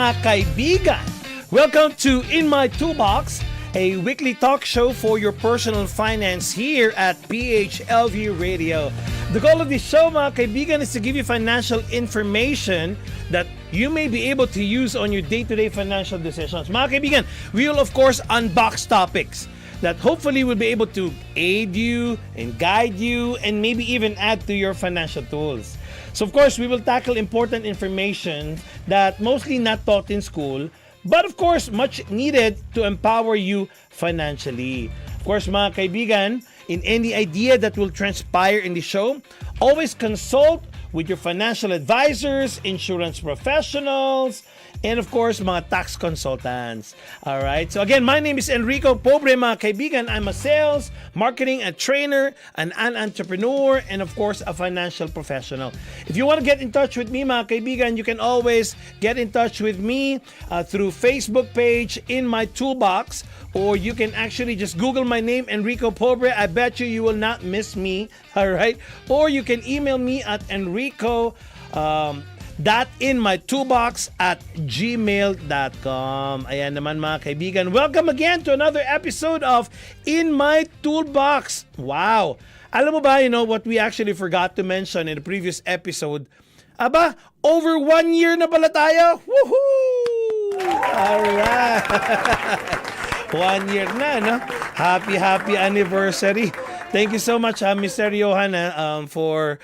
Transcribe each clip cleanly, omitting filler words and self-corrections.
mga kaibigan! Welcome to In My Toolbox, a weekly talk show for your personal finance here at PHLV Radio. The goal of this show, mga kaibigan, is to give you financial information that you may be able to use on your day-to-day financial decisions. Mga kaibigan, we will of course unbox topics that hopefully will be able to aid you and guide you and maybe even add to your financial tools. So of course, we will tackle important information that mostly not taught in school, but of course, much needed to empower you financially. Of course, mga kaibigan, in any idea that will transpire in the show, always consult with your financial advisors, insurance professionals, and of course, mga tax consultants. All right. So again, my name is Enrico Pobre, mga kaibigan. I'm a sales, marketing, a trainer, an entrepreneur, and of course, a financial professional. If you want to get in touch with me, mga kaibigan, you can always get in touch with me through Facebook page In My Toolbox, or you can actually just Google my name, Enrico Pobre. I bet you will not miss me. All right. Or you can email me at enrico.inmytoolbox@gmail.com. Ayan naman, mga kaibigan. Welcome again to another episode of In My Toolbox. Wow. Alam mo ba, what we actually forgot to mention in the previous episode? Aba, over 1 year na pala tayo. Woohoo! Alright. 1 year na, no? Happy anniversary. Thank you so much, Mr. Johan, for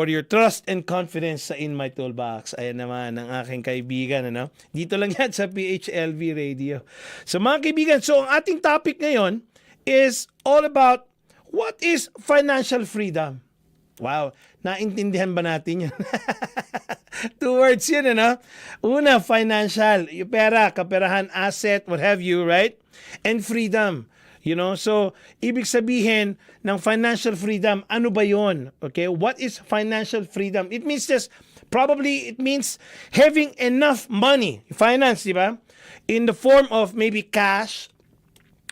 your trust and confidence sa In My Toolbox. Ayan naman, ang aking kaibigan, ano? Dito lang yan sa PHLV Radio. So mga kaibigan, so ang ating topic ngayon is all about what is financial freedom. Wow, naintindihan ba natin yun? 2 words yun, ano? Una, financial, yung pera, kaperahan, asset, what have you, right? And freedom. So ibig sabihin ng financial freedom, ano ba yon? Okay, what is financial freedom? It means it means having enough money, finance, di ba? In the form of maybe cash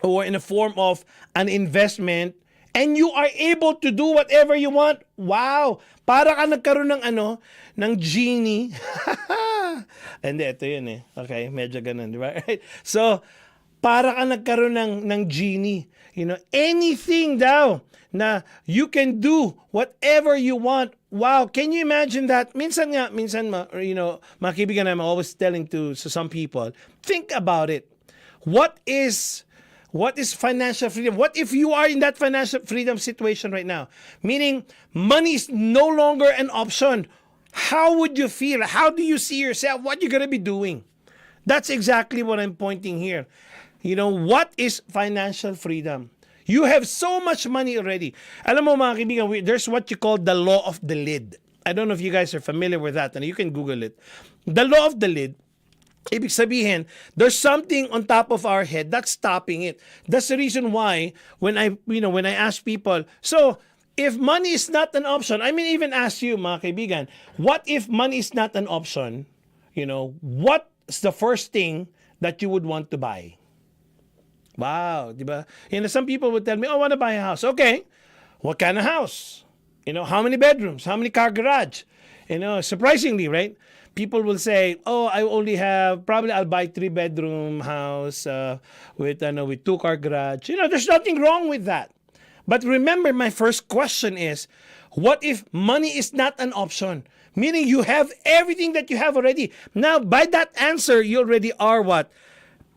or in the form of an investment, and you are able to do whatever you want. Wow! Para ka nagkaroon ng genie. Hindi, ito yun eh. Okay, medyo ganun, di ba? Right? So, para ka nagkaroon ng genie. Anything daw na you can do whatever you want. Wow, can you imagine that? Minsan, mga kaibigan, I'm always telling to some people, think about it. What is financial freedom? What if you are in that financial freedom situation right now? Meaning, money is no longer an option. How would you feel? How do you see yourself? What you're gonna be doing? That's exactly what I'm pointing here. What is financial freedom? You have so much money already. Alam mo, mga kaibigan, there's what you call the law of the lid. I don't know if you guys are familiar with that, and you can Google it. The law of the lid, ibig sabihin, there's something on top of our head that's stopping it. That's the reason why when I ask people, so if money is not an option, I mean, even ask you, mga kaibigan, what if money is not an option? What's the first thing that you would want to buy? Wow, di ba? Some people would tell me, I want to buy a house. Okay, what kind of house? How many bedrooms? How many car garage? Surprisingly, right? People will say, I only have, probably I'll buy 3-bedroom house with 2-car garage. There's nothing wrong with that. But remember, my first question is, what if money is not an option? Meaning you have everything that you have already. Now, by that answer, you already are what?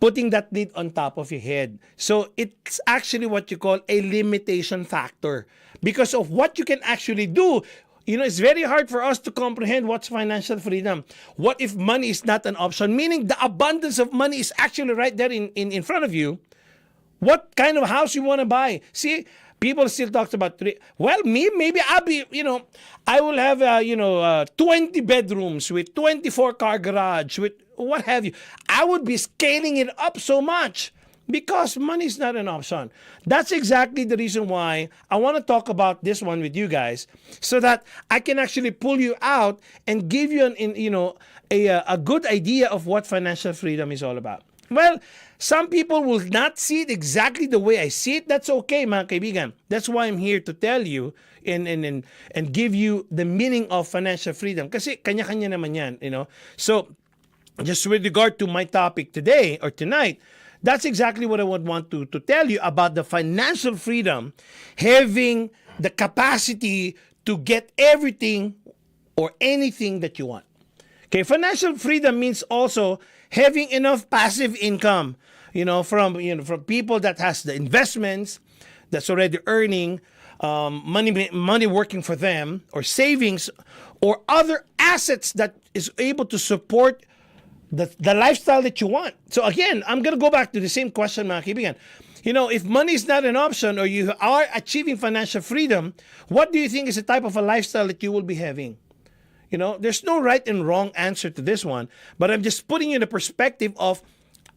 Putting that lid on top of your head. So it's actually what you call a limitation factor. Because of what you can actually do, it's very hard for us to comprehend what's financial freedom. What if money is not an option? Meaning the abundance of money is actually right there in front of you. What kind of house you want to buy? See, people still talk about maybe I'll be, I will have 20 bedrooms with 24-car garage with what have you. I would be scaling it up so much because money is not an option. That's exactly the reason why I want to talk about this one with you guys, so that I can actually pull you out and give you a good idea of what financial freedom is all about. Well, some people will not see it exactly the way I see it. That's okay, mga kaibigan. That's why I'm here to tell you and give you the meaning of financial freedom. Kasi kanya-kanya naman yan, So, just with regard to my topic today or tonight, that's exactly what I would want to tell you about the financial freedom, having the capacity to get everything or anything that you want. Okay, financial freedom means also having enough passive income, from people that has the investments that's already earning money working for them, or savings, or other assets that is able to support the lifestyle that you want. So again, I'm going to go back to the same question, mga kaibigan. If money is not an option or you are achieving financial freedom, what do you think is the type of a lifestyle that you will be having? There's no right and wrong answer to this one, but I'm just putting you in the perspective of,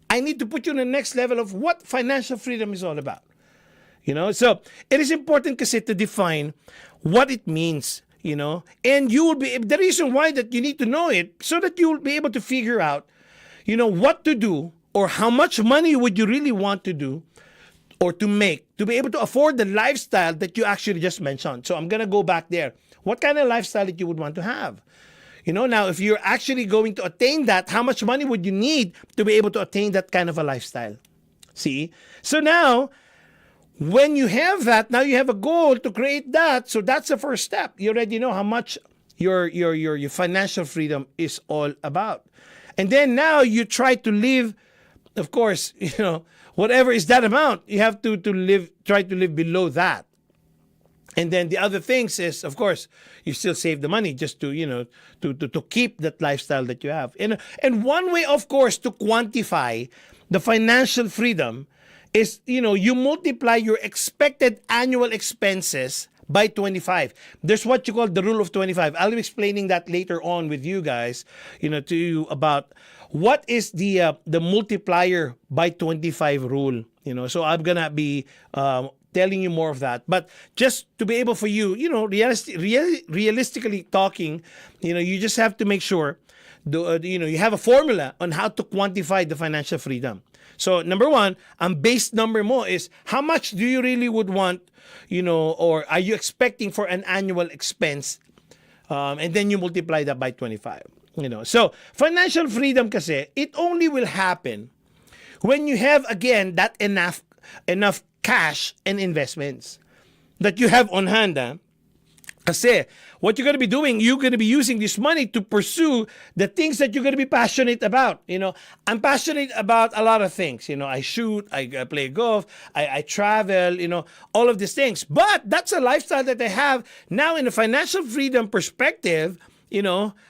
I need to put you in the next level of what financial freedom is all about. So it is important kasi to define what it means, and you will be, the reason why that you need to know it, so that you will be able to figure out, what to do, or how much money would you really want to do or to make to be able to afford the lifestyle that you actually just mentioned. So I'm going to go back there. What kind of lifestyle that you would want to have? Now, if you're actually going to attain that, how much money would you need to be able to attain that kind of a lifestyle? See? So now, when you have that, now you have a goal to create that. So that's the first step. You already know how much your financial freedom is all about. And then now you try to live, of course, whatever is that amount, you have to try to live below that. And then the other things is, of course, you still save the money just to keep that lifestyle that you have. And one way, of course, to quantify the financial freedom is, you multiply your expected annual expenses by 25. There's what you call the rule of 25. I'll be explaining that later on with you guys, to you about what is the multiplier by 25 rule. So I'm gonna be telling you more of that. But just to be able for you, realistically talking, you just have to make sure, you have a formula on how to quantify the financial freedom. So number one, ang base number mo is how much do you really would want, or are you expecting for an annual expense, and then you multiply that by 25. So financial freedom kasi, it only will happen when you have, again, that enough cash and investments that you have on hand. Kasi what you're going to be doing, you're going to be using this money to pursue the things that you're going to be passionate about. I'm passionate about a lot of things. I shoot, I play golf, I travel, all of these things. But that's a lifestyle that I have now in a financial freedom perspective.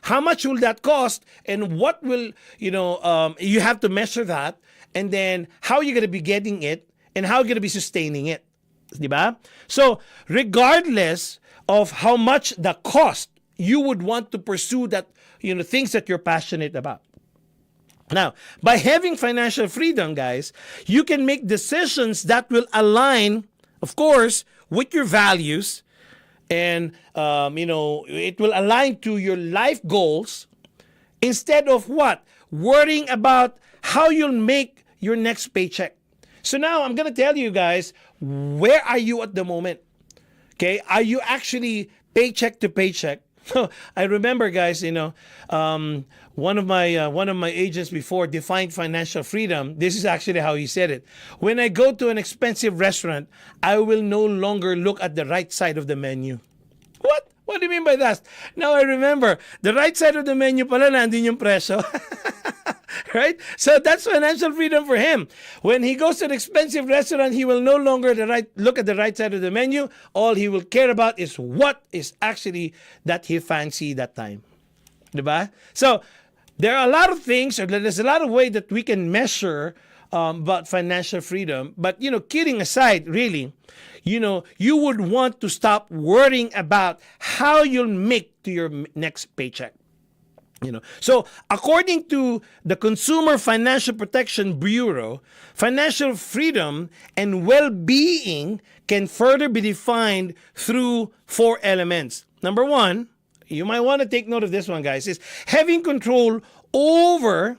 How much will that cost, and what will, you have to measure that, and then how you're going to be getting it, and how you're going to be sustaining it. Diba? So regardless of how much the cost, you would want to pursue that, things that you're passionate about. Now, by having financial freedom, guys, you can make decisions that will align, of course, with your values, and, it will align to your life goals, instead of what? Worrying about how you'll make your next paycheck. So now I'm going to tell you guys, where are you at the moment? Okay, are you actually paycheck to paycheck? I remember, guys, one of my agents before defined financial freedom. This is actually how he said it. When I go to an expensive restaurant, I will no longer look at the right side of the menu. What? What do you mean by that? Now I remember, the right side of the menu pala nandun yung presyo. Right? So that's financial freedom for him. When he goes to an expensive restaurant, he will no longer look at the right side of the menu. All he will care about is what is actually that he fancy that time. Diba? So there are a lot of things, or there's a lot of ways that we can measure about financial freedom. But, kidding aside, really, you would want to stop worrying about how you'll make to your next paycheck. So according to the Consumer Financial Protection Bureau, financial freedom and well-being can further be defined through 4 elements. Number 1, you might want to take note of this one, guys, is having control over,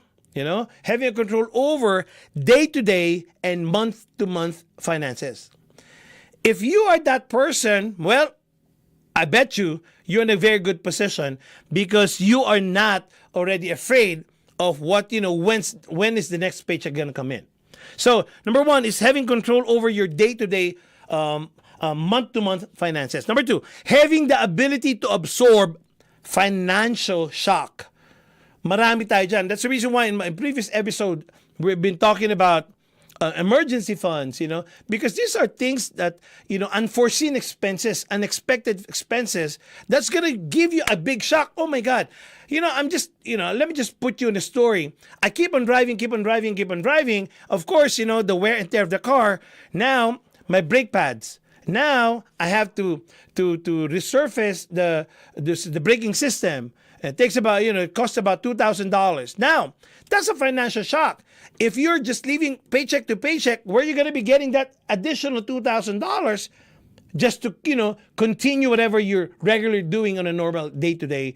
having control over day-to-day and month-to-month finances. If you are that person, well, I bet you're in a very good position, because you are not already afraid of what, when is the next paycheck going to come in. So number one is having control over your day-to-day, month-to-month finances. Number two, having the ability to absorb financial shock. Marami tayo dyan. That's the reason why in my previous episode, we've been talking about emergency funds, because these are things that, unforeseen expenses, unexpected expenses, that's going to give you a big shock. Oh my God. Let me just put you in a story. I keep on driving. Of course, the wear and tear of the car. Now, my brake pads. Now, I have to resurface the braking system. It takes about, it costs about $2,000. Now, that's a financial shock. If you're just living paycheck to paycheck, where are you going to be getting that additional $2,000 just to, continue whatever you're regularly doing on a normal day-to-day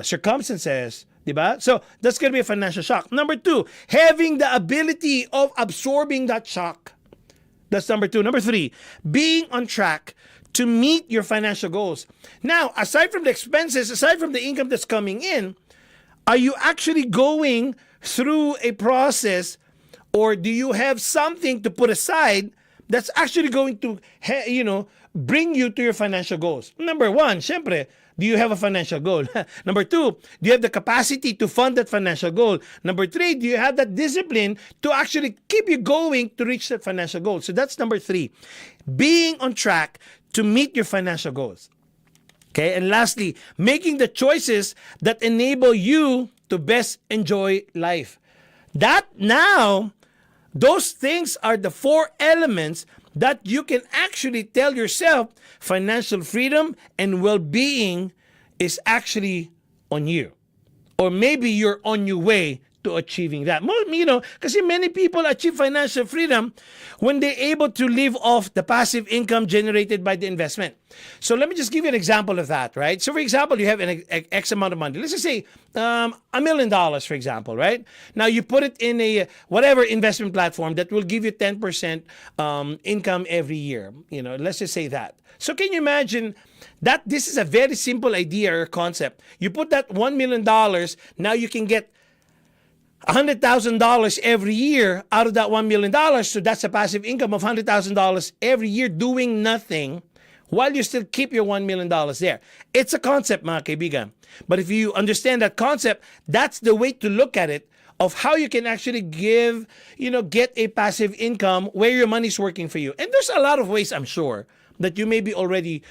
circumstances? Diba? So that's going to be a financial shock. Number two, having the ability of absorbing that shock. That's number two. Number three, being on track to meet your financial goals. Now, aside from the expenses, aside from the income that's coming in, are you actually going through a process, or do you have something to put aside that's actually going to, bring you to your financial goals? Number one, syempre, do you have a financial goal? Number two, do you have the capacity to fund that financial goal? Number three, do you have that discipline to actually keep you going to reach that financial goal? So that's number three, being on track to meet your financial goals. Okay, and lastly, making the choices that enable you to best enjoy life. Those things are the four elements that you can actually tell yourself financial freedom and well-being is actually on you. Or maybe you're on your way to achieving that. Because many people achieve financial freedom when they're able to live off the passive income generated by the investment. So let me just give you an example of that, right? So for example, you have an X amount of money. Let's just say $1 million, for example, right? Now you put it in a whatever investment platform that will give you 10% income every year. Let's just say that. So can you imagine that this is a very simple idea or concept? You put that $1 million, now you can get $100,000 every year out of that $1 million. So that's a passive income of $100,000 every year doing nothing while you still keep your $1 million there. It's a concept, mga kaibigan. But if you understand that concept, that's the way to look at it, of how you can actually get a passive income where your money's working for you. And there's a lot of ways, I'm sure, that you may already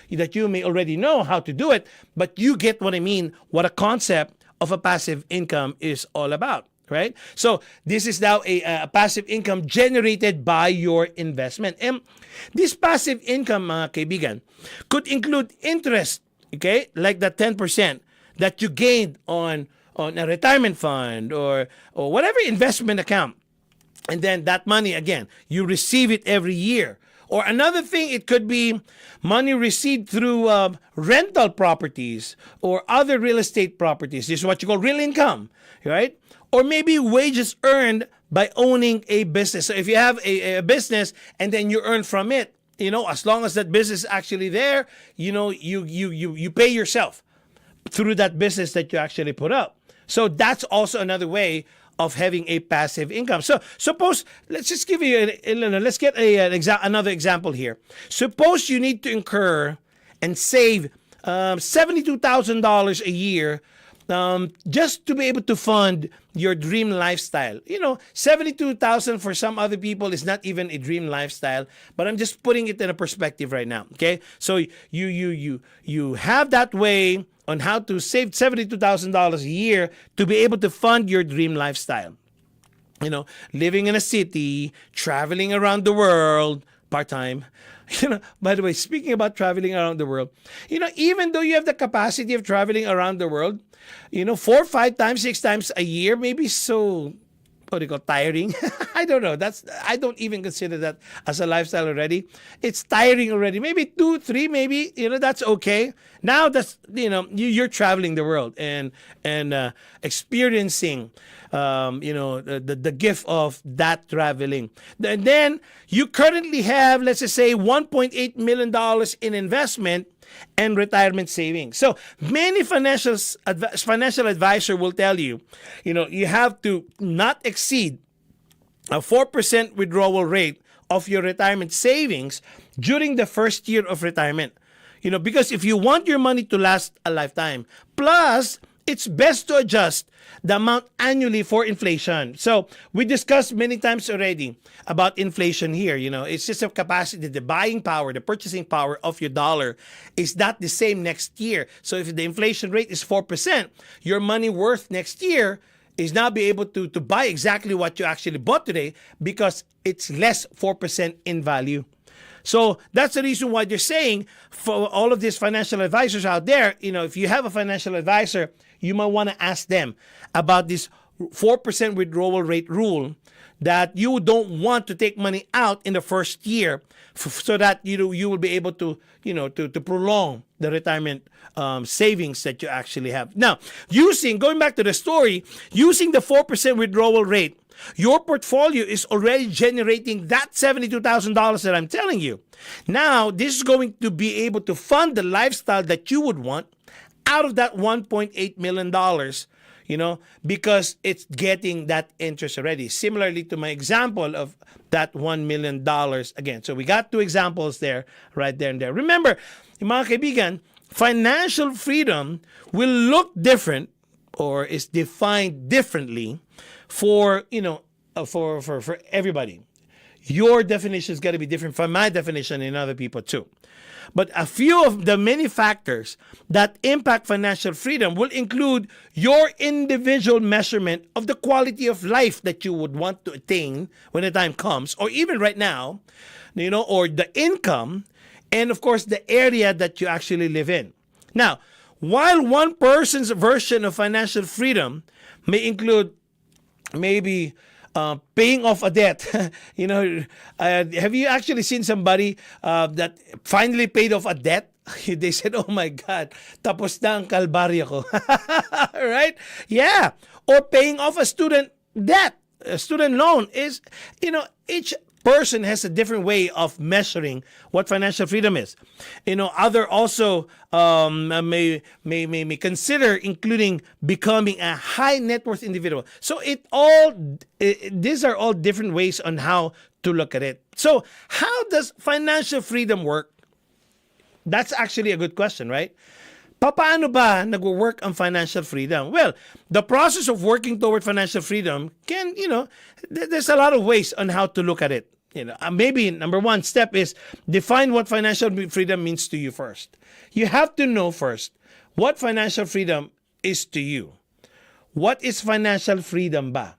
know how to do it, but you get what I mean, what a concept of a passive income is all about. Right? So this is now a passive income generated by your investment. And this passive income, mga kaibigan, could include interest, okay? Like the 10% that you gained on a retirement fund or whatever investment account. And then that money, again, you receive it every year. Or another thing, it could be money received through rental properties or other real estate properties. This is what you call real income, right? Or maybe wages earned by owning a business. So if you have a business and then you earn from it, as long as that business is actually there, you pay yourself through that business that you actually put up. So that's also another way of having a passive income. So suppose, let's just give you, let's get another example here. Suppose you need to incur and save $72,000 a year just to be able to fund your dream lifestyle. $72,000 for some other people is not even a dream lifestyle, but I'm just putting it in a perspective right now. Okay, so you have that way on how to save $72,000 a year to be able to fund your dream lifestyle. Living in a city, traveling around the world, part-time. By the way, speaking about traveling around the world, even though you have the capacity of traveling around the world, 4, 5 times, 6 times a year, maybe so, what do you call, tiring? I don't know. I don't even consider that as a lifestyle already. It's tiring already. Maybe 2, 3, maybe, that's okay. Now that's, you're traveling the world and experiencing, the gift of that traveling. And then you currently have, let's just say, $1.8 million in investment, and retirement savings. So many financial advisor will tell you, you have to not exceed a 4% withdrawal rate of your retirement savings during the first year of retirement. Because if you want your money to last a lifetime, plus it's best to adjust the amount annually for inflation. So we discussed many times already about inflation here. It's just a capacity, the buying power, the purchasing power of your dollar is not the same next year. So if the inflation rate is 4%, your money worth next year is not be able to buy exactly what you actually bought today because it's less 4% in value. So that's the reason why they're saying for all of these financial advisors out there, if you have a financial advisor, you might want to ask them about this 4% withdrawal rate rule that you don't want to take money out in the first year so that you will be able to prolong the retirement savings that you actually have. Now, going back to the story, using the 4% withdrawal rate, your portfolio is already generating that $72,000 that I'm telling you. Now, this is going to be able to fund the lifestyle that you would want out of that $1.8 million, because it's getting that interest already. Similarly to my example of that $1 million again. So we got two examples there, right there and there. Remember, mga kaibigan, financial freedom will look different or is defined differently for everybody. Your definition is going to be different from my definition and other people too. But a few of the many factors that impact financial freedom will include your individual measurement of the quality of life that you would want to attain when the time comes, or even right now, or the income, and of course the area that you actually live in. Now, while one person's version of financial freedom may include maybe paying off a debt. Have you actually seen somebody that finally paid off a debt? They said, oh my God, tapos na ang kalbaryo ko. Right? Yeah. Or paying off a student debt. A student loan is, each person has a different way of measuring what financial freedom is. Other also may consider including becoming a high net worth individual. So these are all different ways on how to look at it. So how does financial freedom work? That's actually a good question, right? Paano ba nag-work ang financial freedom? Well, the process of working toward financial freedom can, there's a lot of ways on how to look at it. Maybe number one step is define what financial freedom means to you first. You have to know first what financial freedom is to you. What is financial freedom ba?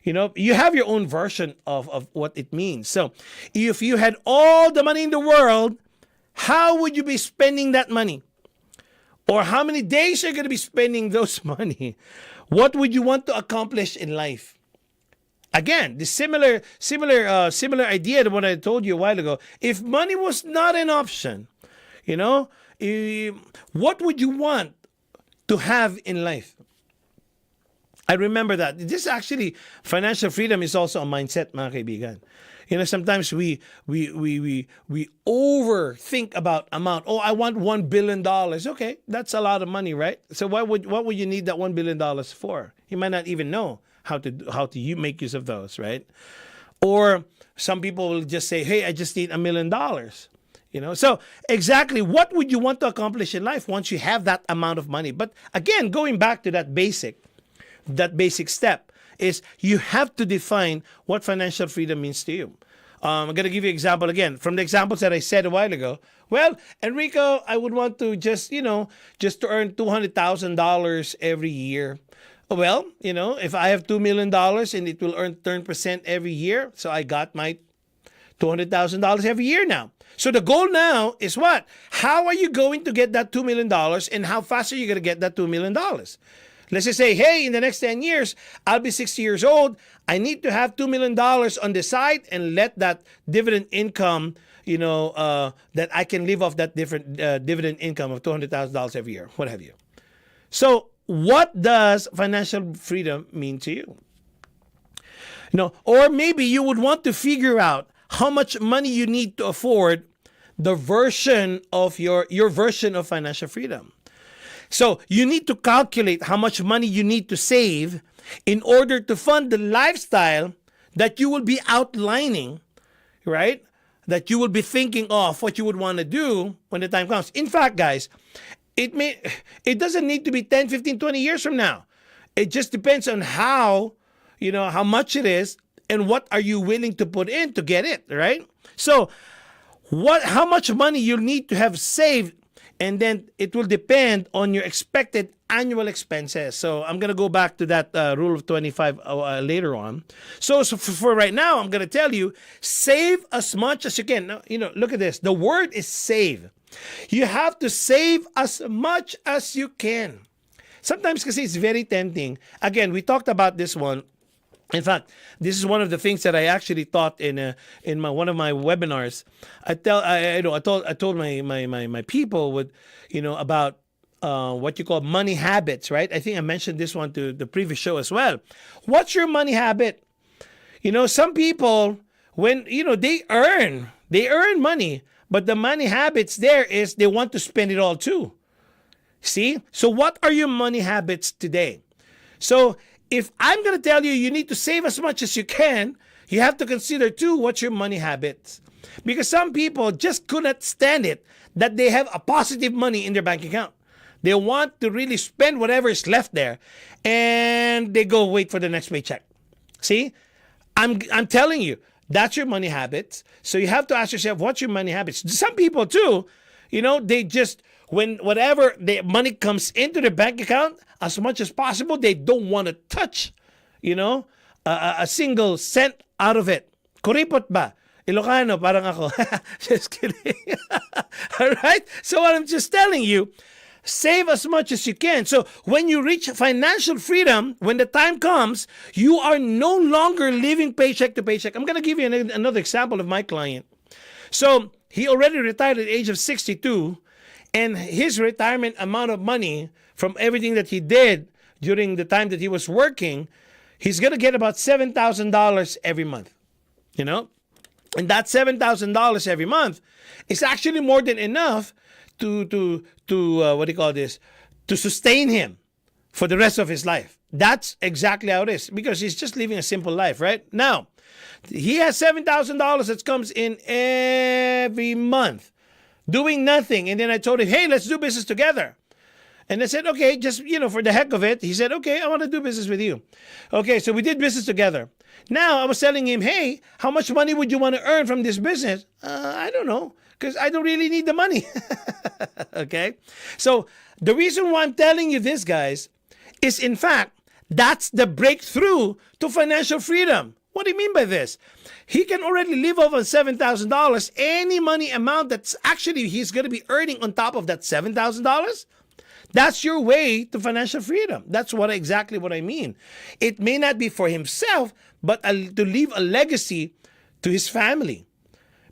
You have your own version of what it means. So if you had all the money in the world, how would you be spending that money? Or how many days are you going to be spending those money? What would you want to accomplish in life? Again, the similar idea to what I told you a while ago. If money was not an option, what would you want to have in life? I remember that. This actually, financial freedom is also a mindset, mga kaibigan. Sometimes we overthink about amount. Oh, I want $1 billion. Okay, that's a lot of money, right? So what would you need that $1 billion for? You might not even know how to make use of those, right? Or some people will just say, hey, I just need $1 million. So exactly what would you want to accomplish in life once you have that amount of money? But again, going back to that basic step is you have to define what financial freedom means to you. I'm going to give you an example again. From the examples that I said a while ago, well, Enrico, I would want to just to earn $200,000 every year. Well, if I have $2 million and it will earn 10% every year, so I got my $200,000 every year now. So the goal now is what? How are you going to get that $2 million and how fast are you going to get that $2 million? Let's just say, hey, in the next 10 years, I'll be 60 years old. I need to have $2 million on the side and let that dividend income, that I can live off that different dividend income of $200,000 every year, what have you. So what does financial freedom mean to you? Or maybe you would want to figure out how much money you need to afford the version of your version of financial freedom. So you need to calculate how much money you need to save in order to fund the lifestyle that you will be outlining, right? That you will be thinking of what you would want to do when the time comes. In fact, guys, it doesn't need to be 10, 15, 20 years from now. It just depends on how much it is and what are you willing to put in to get it, right? So how much money you need to have saved, and then it will depend on your expected annual expenses. So I'm going to go back to that rule of 25 later on. So for right now, I'm going to tell you, save as much as you can. Now, look at this. The word is save. You have to save as much as you can. Sometimes kasi it's very tempting. Again, we talked about this one. In fact, this is one of the things that I actually taught in one of my webinars. I told my people about what you call money habits, right? I think I mentioned this one to the previous show as well. What's your money habit? Some people, when they earn money, but the money habits there is they want to spend it all too. See? So what are your money habits today? So if I'm going to tell you you need to save as much as you can, you have to consider too what's your money habits. Because some people just could not stand it that they have a positive money in their bank account. They want to really spend whatever is left there, and they go wait for the next paycheck. See? I'm telling you, that's your money habits. So you have to ask yourself, what's your money habits? Some people too, they just, when whatever the money comes into their bank account, as much as possible, they don't want to touch, a single cent out of it. Kuripot ba? Ilocano, parang ako. Just kidding. All right? So what I'm just telling you, save as much as you can. So when you reach financial freedom, when the time comes, you are no longer living paycheck to paycheck. I'm going to give you another example of my client. So he already retired at the age of 62, and his retirement amount of money from everything that he did during the time that he was working, he's going to get about $7,000 every month. And that $7,000 every month is actually more than enough to sustain him for the rest of his life. That's exactly how it is, because he's just living a simple life, right? Now, he has $7,000 that comes in every month, doing nothing. And then I told him, hey, let's do business together. And I said, okay, just, for the heck of it. He said, okay, I want to do business with you. Okay, so we did business together. Now, I was telling him, hey, how much money would you want to earn from this business? I don't know, because I don't really need the money. Okay? So the reason why I'm telling you this, guys, is in fact, that's the breakthrough to financial freedom. What do you mean by this? He can already live off on $7,000. Any money amount that's actually he's going to be earning on top of that $7,000, that's your way to financial freedom. That's exactly what I mean. It may not be for himself, but to leave a legacy to his family.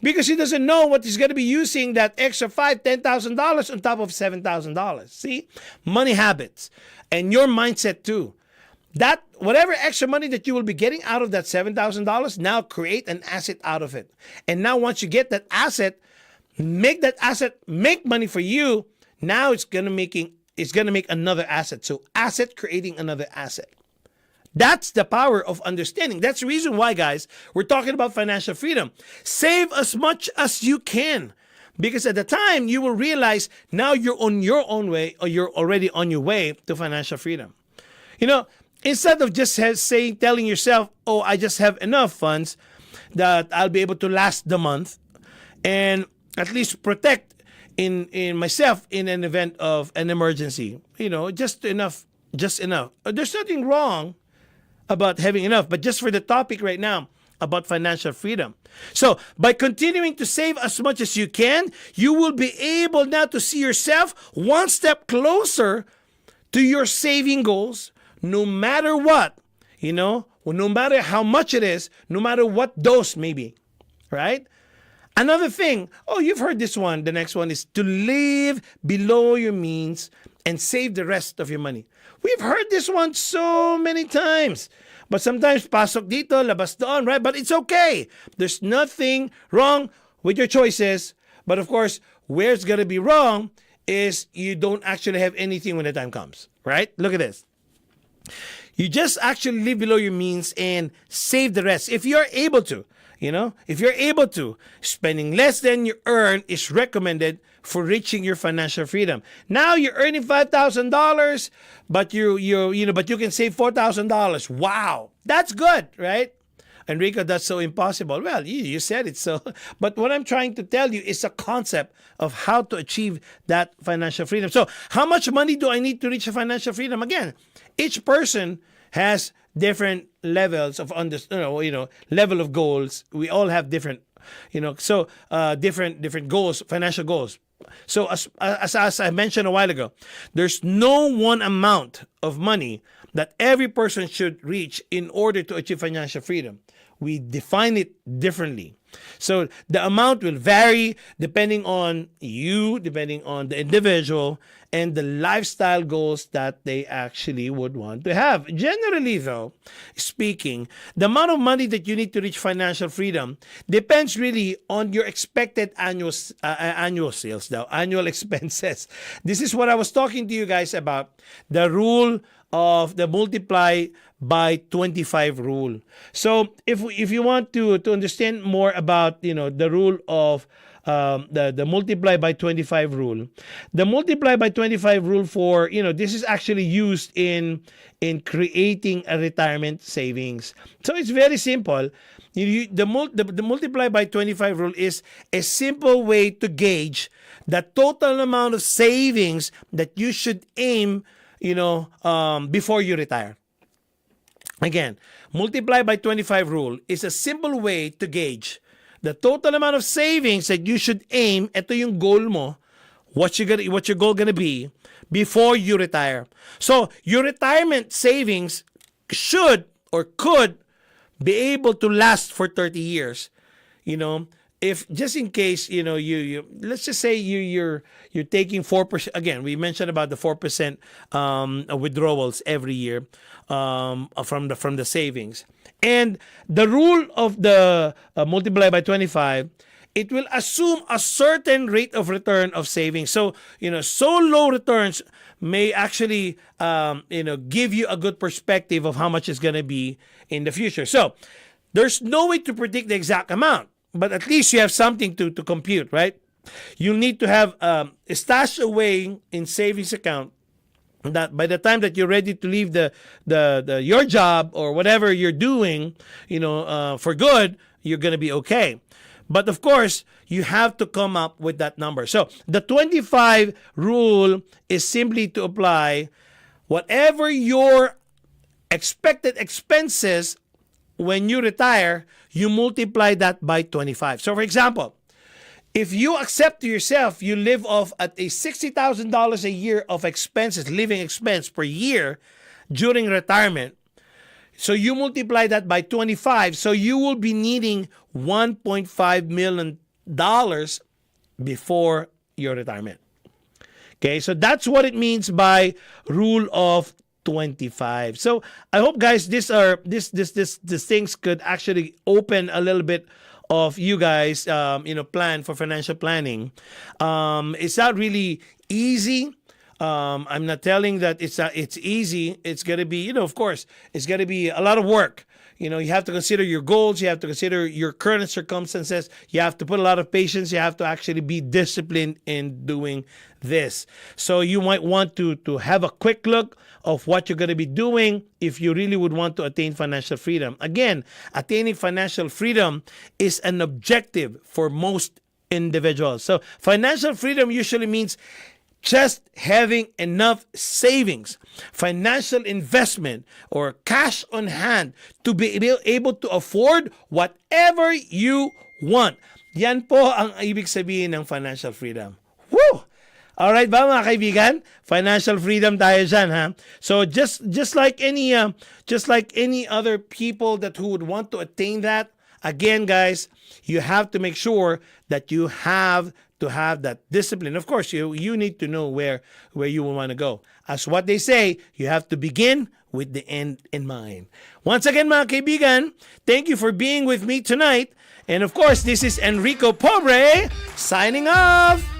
Because he doesn't know what he's going to be using that extra $5,000, $10,000 on top of $7,000. See? Money habits. And your mindset too. That whatever extra money that you will be getting out of that $7,000, now create an asset out of it. And now once you get that asset, make money for you. Now it's going to make another asset. So asset creating another asset. That's the power of understanding. That's the reason why, guys, we're talking about financial freedom. Save as much as you can. Because at the time, you will realize now you're on your own way, or you're already on your way to financial freedom. Instead of just telling yourself, oh, I just have enough funds that I'll be able to last the month and at least protect in myself in an event of an emergency. Just enough. There's nothing wrong about having enough, but just for the topic right now about financial freedom. So by continuing to save as much as you can, you will be able now to see yourself one step closer to your saving goals, no matter what, no matter how much it is, no matter what dose maybe, right? Another thing, you've heard this one. The next one is to live below your means and save the rest of your money. We've heard this one so many times. But sometimes pasok dito, labas doon, right? But it's okay. There's nothing wrong with your choices. But of course, where it's going to be wrong is you don't actually have anything when the time comes, right? Look at this. You just actually live below your means and save the rest. If you're able to, if you're able to, spending less than you earn is recommended for reaching your financial freedom. Now you're earning $5,000, but but you can save $4,000. Wow, that's good, right? Enrico, that's so impossible. Well, you said it so. But what I'm trying to tell you is a concept of how to achieve that financial freedom. So how much money do I need to reach a financial freedom? Again, each person has different levels of level of goals. We all have different, different goals, financial goals. So as I mentioned a while ago, there's no one amount of money that every person should reach in order to achieve financial freedom. We define it differently. So the amount will vary depending on you, depending on the individual, and the lifestyle goals that they actually would want to have. Generally, though, speaking, the amount of money that you need to reach financial freedom depends really on your expected annual sales, annual expenses. This is what I was talking to you guys about, the rule of the multiply by 25 rule. So if you want to understand more about the rule of the multiply by 25 rule, the multiply by 25 rule for this is actually used in creating a retirement savings. So it's very simple. The multiply by 25 rule is a simple way to gauge the total amount of savings that you should aim before you retire. Again, multiply by 25 rule is a simple way to gauge the total amount of savings that you should aim. Ito yung goal mo. What's your goal gonna be before you retire? So your retirement savings should or could be able to last for 30 years. If just in case you let's just say you're taking 4%. Again, we mentioned about the 4% withdrawals every year from the savings, and the rule of the multiply by 25. It will assume a certain rate of return of savings. So so low returns may actually give you a good perspective of how much it's going to be in the future. So there's no way to predict the exact amount, but at least you have something to compute, right? You need to have a stash away in savings account that by the time that you're ready to leave your job or whatever you're doing, for good, you're going to be okay. But of course, you have to come up with that number. So the 25 rule is simply to apply whatever your expected expenses when you retire, you multiply that by 25. So for example, if you accept to yourself, you live off at a $60,000 a year of expenses, living expense per year during retirement, so you multiply that by 25, so you will be needing $1.5 million before your retirement. Okay, so that's what it means by rule of 25. So I hope, guys, these things could actually open a little bit of you guys, plan for financial planning. It's not really easy. I'm not telling that it's easy. It's going to be, of course, it's going to be a lot of work. You have to consider your goals. You have to consider your current circumstances. You have to put a lot of patience. You have to actually be disciplined in doing this. So you might want to have a quick look of what you're going to be doing if you really would want to attain financial freedom. Again, attaining financial freedom is an objective for most individuals. So financial freedom usually means just having enough savings, financial investment, or cash on hand to be able to afford whatever you want. Yan po ang ibig sabihin ng financial freedom. Woo! Alright ba mga kaibigan? Financial freedom tayo dyan, ha? So just like any other people who would want to attain that, again, guys, you have to make sure that you have to have that discipline. Of course, you need to know where you want to go. As what they say, you have to begin with the end in mind. Once again, mga kaibigan, thank you for being with me tonight. And of course, this is Enrico Pobre signing off.